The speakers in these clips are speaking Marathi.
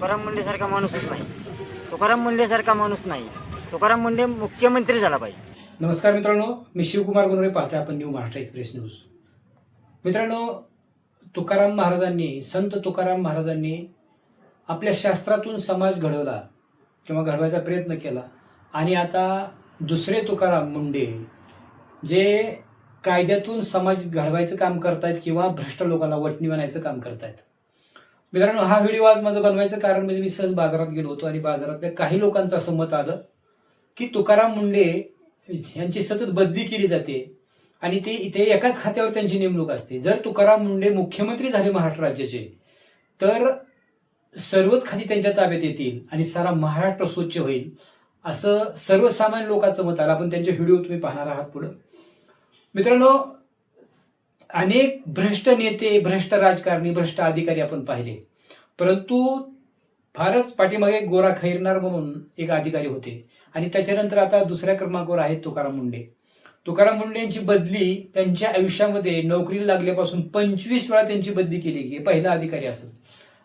तुकाराम मुंडेसारखा माणूसच नाही. तुकाराम मुंडेसारखा माणूस नाही. तुकाराम मुंडे मुख्यमंत्री झाला पाहिजे. नमस्कार मित्रांनो, मी शिवकुमार गुनरे, पाहतोय आपण न्यू महाराष्ट्र एक्सप्रेस न्यूज. मित्रांनो, तुकाराम महाराजांनी, संत तुकाराम महाराजांनी आपल्या शास्त्रातून समाज घडवला किंवा घडवायचा प्रयत्न केला आणि आता दुसरे तुकाराम मुंडे जे कायद्यातून समाज घडवायचं काम करतायत किंवा भ्रष्ट लोकांना वटणी बनायचं काम करतायत. मित्रांनो, हा व्हिडिओ आज माझं बनवायचं कारण म्हणजे मी सहज बाजारात गेलो होतो आणि बाजारातल्या काही लोकांचं असं मत आलं की तुकाराम मुंडे यांची सतत बदली केली जाते आणि ते इथे एकाच खात्यावर त्यांची नेमणूक असते. जर तुकाराम मुंडे मुख्यमंत्री झाले महाराष्ट्र राज्याचे तर सर्वच खाती त्यांच्या ताब्यात येतील आणि सारा महाराष्ट्र स्वच्छ होईल, असं सर्वसामान्य लोकांचं मत आलं. आपण त्यांचे व्हिडिओ तुम्ही पाहणार आहात पुढं. मित्रांनो, अनेक भ्रष्ट नेते, भ्रष्ट राजकारणी, भ्रष्ट अधिकारी आपण पाहिले, परंतु फारच पाठीमागे गोरा खैरनार म्हणून एक अधिकारी होते आणि त्याच्यानंतर आता दुसऱ्या क्रमांकावर आहेत तुकाराम मुंडे. तुकाराम मुंडे यांची बदली त्यांच्या आयुष्यामध्ये नोकरीला लागल्यापासून 25 वेळा त्यांची बदली केली की पहिला अधिकारी असेल.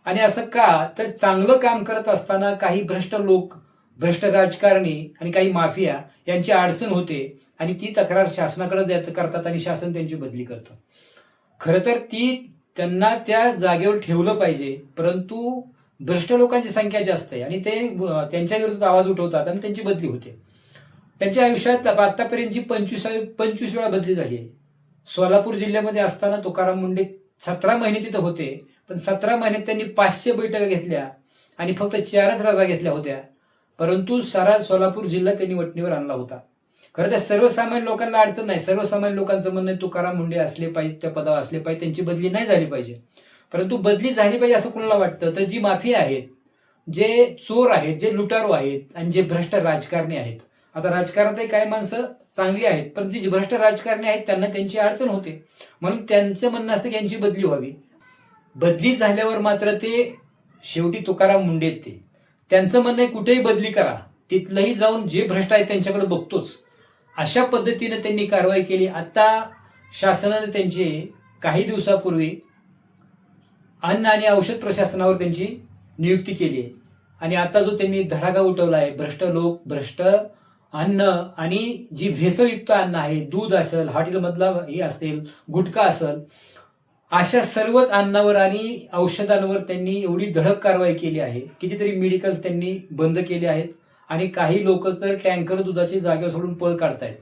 आणि असं का तर चांगलं काम करत असताना काही भ्रष्ट लोक, भ्रष्ट राजकारणी आणि काही माफिया यांची अडचण होते आणि ती तक्रार शासनाकडे करतात आणि शासन त्यांची बदली करतं. खरं तर त्यांना त्या जागेवर ठेवलं पाहिजे, परंतु भ्रष्ट लोकांची संख्या जास्त आहे आणि ते त्यांच्या विरोधात आवाज उठवतात आणि त्यांची बदली होते. त्यांच्या आयुष्यात आतापर्यंतची 25 वेळा बदली झाली आहे. सोलापूर जिल्ह्यामध्ये असताना तुकाराम मुंडे 17 महिने तिथं होते, पण 17 महिन्यात त्यांनी 500 बैठका घेतल्या आणि फक्त 4च रजा घेतल्या होत्या, परंतु सारा सोलापूर जिल्हा त्यांनी वटणीवर आणला होता. खरं तर सर्वसामान्य लोकांना अडचण नाही. सर्वसामान्य लोकांचं म्हणणं आहे तुकाराम मुंडे असले पाहिजे, त्या पदावर असले पाहिजे, त्यांची बदली नाही झाली पाहिजे. परंतु बदली झाली पाहिजे असं कोणाला वाटतं तर जी माफिया आहेत, जे चोर आहेत, जे लुटारू आहेत आणि जे भ्रष्ट राजकारणी आहेत. आता राजकारणातही काही माणसं चांगली आहेत, पण जी भ्रष्ट राजकारणी आहेत त्यांना त्यांची अडचण होते, म्हणून त्यांचं म्हणणं असतं की यांची बदली व्हावी. बदली झाल्यावर मात्र ते शेवटी तुकाराम मुंडे आहेत, त्यांचं म्हणणं आहे कुठेही बदली करा, तिथलंही जाऊन जे भ्रष्ट आहेत त्यांच्याकडे बघतोच, अशा पद्धतीने त्यांनी कारवाई केली. आता शासनाने त्यांची काही दिवसापूर्वी अन्न आणि औषध प्रशासनावर त्यांची नियुक्ती केली आहे आणि आता जो त्यांनी धडाका उठवला आहे, भ्रष्ट लोक, भ्रष्ट अन्न आणि जी भेसळयुक्त अन्न आहे, दूध असेल, हॉटेलमधला हे असेल, गुटखा असेल, अशा सर्वच अन्नावर आणि औषधांवर त्यांनी एवढी धडक कारवाई केली आहे. कितीतरी मेडिकल त्यांनी बंद केले आहेत आणि काही लोक तर टँकर दुधाची जागा सोडून पळ काढतायत.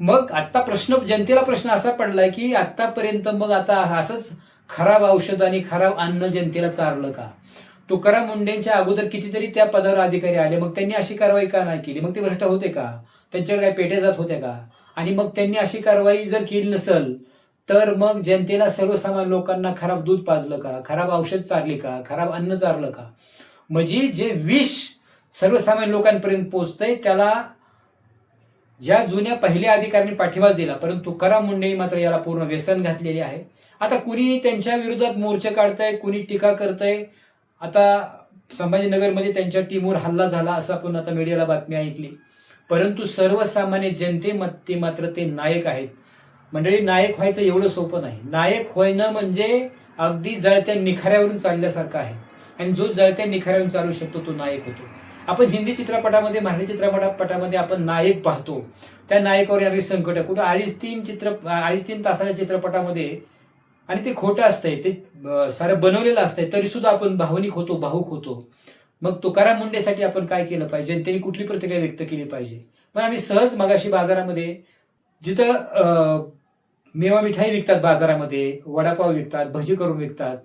मग आता जनतेला प्रश्न असा पडलाय की आतापर्यंत मग आता असंच खराब औषध आणि खराब अन्न जनतेला चारलं का? तुकाराम मुंडेंच्या अगोदर कितीतरी त्या पदावर अधिकारी आले, मग त्यांनी अशी कारवाई का नाही केली? मग ते भ्रष्ट होते का? त्यांच्याकडे काय पेट्या जात होत्या का? आणि मग त्यांनी अशी कारवाई जर केली नसेल तर मग जनतेला, सर्वसामान्य लोकांना खराब दूध पाजलं का? खराब औषध चारली का? खराब अन्न चारलं का? म्हणजे जे विष सर्वसामान्य लोकांपर्यंत पोहोचतंय त्याला ज्या जुन्या पहिल्या अधिकाऱ्यांनी पाठिंबा दिला, परंतु तुकाराम मुंडे मात्र याला पूर्ण व्यसन घातलेले आहे. आता कुणी त्यांच्या विरोधात मोर्चे काढतंय, कुणी टीका करतंय. आता संभाजीनगरमध्ये त्यांच्या टीमवर हल्ला झाला असं आपण आता मीडियाला बातमी ऐकली, परंतु सर्वसामान्य जनते मात्र ते नायक आहेत. मंडळी, नायक व्हायचं एवढं सोपं नाही. नायक होणं म्हणजे अगदी जळत्या निखाऱ्यावरून चालल्यासारखं आहे आणि जो जळत्या निखाऱ्यावरून चालू शकतो तो नायक होतो. आपण हिंदी चित्रपटामध्ये, मराठी चित्रपटामध्ये आपण नायक पाहतो, त्या नायकावर येणारी संकट कुठं 2.5-3 तासाच्या चित्रपटामध्ये, आणि ते खोटं असतंय, ते सारं बनवलेलं असतंय, तरी सुद्धा आपण भावनिक होतो, भावुक होतो. मग तुकाराम मुंडेसाठी आपण काय केलं पाहिजे, त्यांनी कुठली प्रतिक्रिया व्यक्त केली पाहिजे? मग आम्ही सहज मगाशी बाजारामध्ये, जिथं मेवा मिठाई विकतात बाजारामध्ये, वडापाव विकतात, भजी करून विकतात,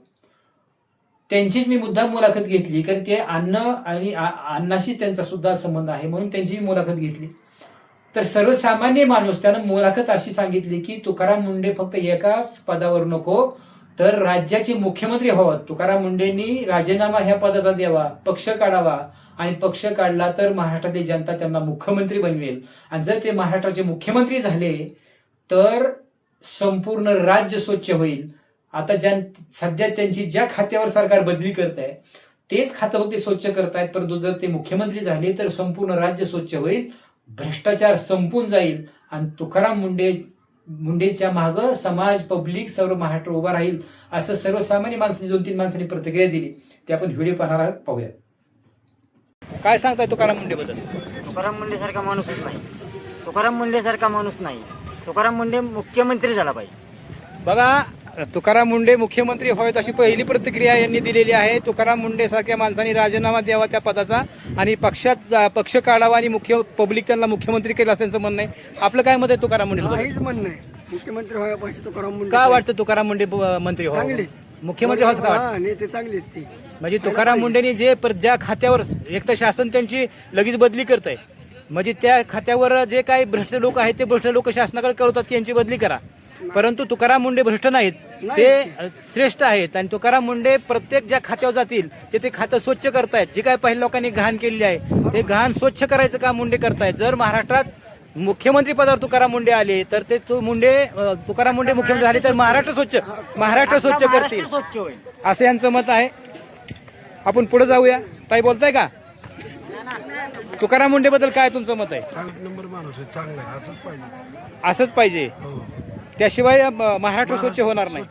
त्यांचीच मी मुद्दाम मुलाखत घेतली, कारण ते अन्न आणि अन्नाशीच त्यांचा सुद्धा संबंध आहे, म्हणून त्यांची मुलाखत घेतली. तर सर्वसामान्य माणूस त्यानं मुलाखत अशी सांगितली की तुकाराम मुंडे फक्त एकाच पदावर नको तर राज्याचे मुख्यमंत्री व्हावं. तुकाराम मुंडेंनी राजीनामा ह्या पदाचा द्यावा, पक्ष काढावा, आणि पक्ष काढला तर महाराष्ट्रातली जनता त्यांना मुख्यमंत्री बनवेल आणि जर ते महाराष्ट्राचे मुख्यमंत्री झाले तर संपूर्ण राज्य स्वच्छ होईल. आता सध्या त्यांची ज्या खात्यावर सरकार बदली करत आहे तेच खातं फक्त स्वच्छ करतायत, परंतु जर ते मुख्यमंत्री झाले तर संपूर्ण राज्य स्वच्छ होईल, भ्रष्टाचार संपून जाईल आणि तुकाराम मुंडेच्या मागं समाज, पब्लिक, सर्व महाराष्ट्र उभा राहील, असं सर्वसामान्य माणसांनी 2-3 माणसांनी प्रतिक्रिया दिली. ते आपण व्हिडिओ पाहणार आहोत, पाहूया. काय सांगताय तुकाराम मुंडे बद्दल? तुकाराम मुंडेसारखा माणूसच नाही. तुकाराम मुंडेसारखा माणूस नाही. तुकाराम मुंडे मुख्यमंत्री झाला पाहिजे. बघा, तुकाराम मुंडे मुख्यमंत्री व्हावेत अशी पहिली प्रतिक्रिया यांनी दिलेली आहे. तुकाराम मुंडे सारख्या माणसांनी राजीनामा द्यावा त्या पदाचा आणि पक्ष काढावा आणि पब्लिक त्यांना मुख्यमंत्री केलं असं त्यांचं म्हणणं आहे. आपलं काय मत आहे तुकाराम मुंडे? काहीच म्हणणं आहे. मुख्यमंत्री व्हायला पाहिजे तुकाराम मुंडे. का वाटतं तुकाराम मुंडे मंत्री व्हावं? चांगले मुख्यमंत्री व्हायचं का वाटतं? नेते चांगले आहेत ते. म्हणजे तुकाराम मुंडेनी ज्या खात्यावर एक तर शासन त्यांची लगेच बदली करत आहे, म्हणजे त्या खात्यावर जे काही भ्रष्ट लोक आहेत ते भ्रष्ट लोक शासनाकडे कळवतात की यांची बदली करा. परंतु तुकाराम मुंडे भ्रष्ट नाहीत, ते श्रेष्ठ आहेत. आणि तुकाराम मुंडे प्रत्येक ज्या खात्यावर जातील ते खातं स्वच्छ करतायत. जे काही पहिल्या लोकांनी घाण केलेली आहे ते घाण स्वच्छ करायचं काम मुंडे करतायत. जर महाराष्ट्रात मुख्यमंत्री पदावर तुकाराम मुंडे आले तर ते तुकाराम मुंडे मुख्यमंत्री झाले तर महाराष्ट्र स्वच्छ करतील, स्वच्छ होईल. असं यांचं मत आहे. आपण पुढे जाऊया. ताई बोलताय का? तुकाराम मुंडे बद्दल काय तुमचं मत आहे? 7 नंबर माणूस आहे, चांगला आहे, असंच पाहिजे. असंच पाहिजे, हो, त्याशिवाय महाराष्ट्र स्वच्छ होणार नाही.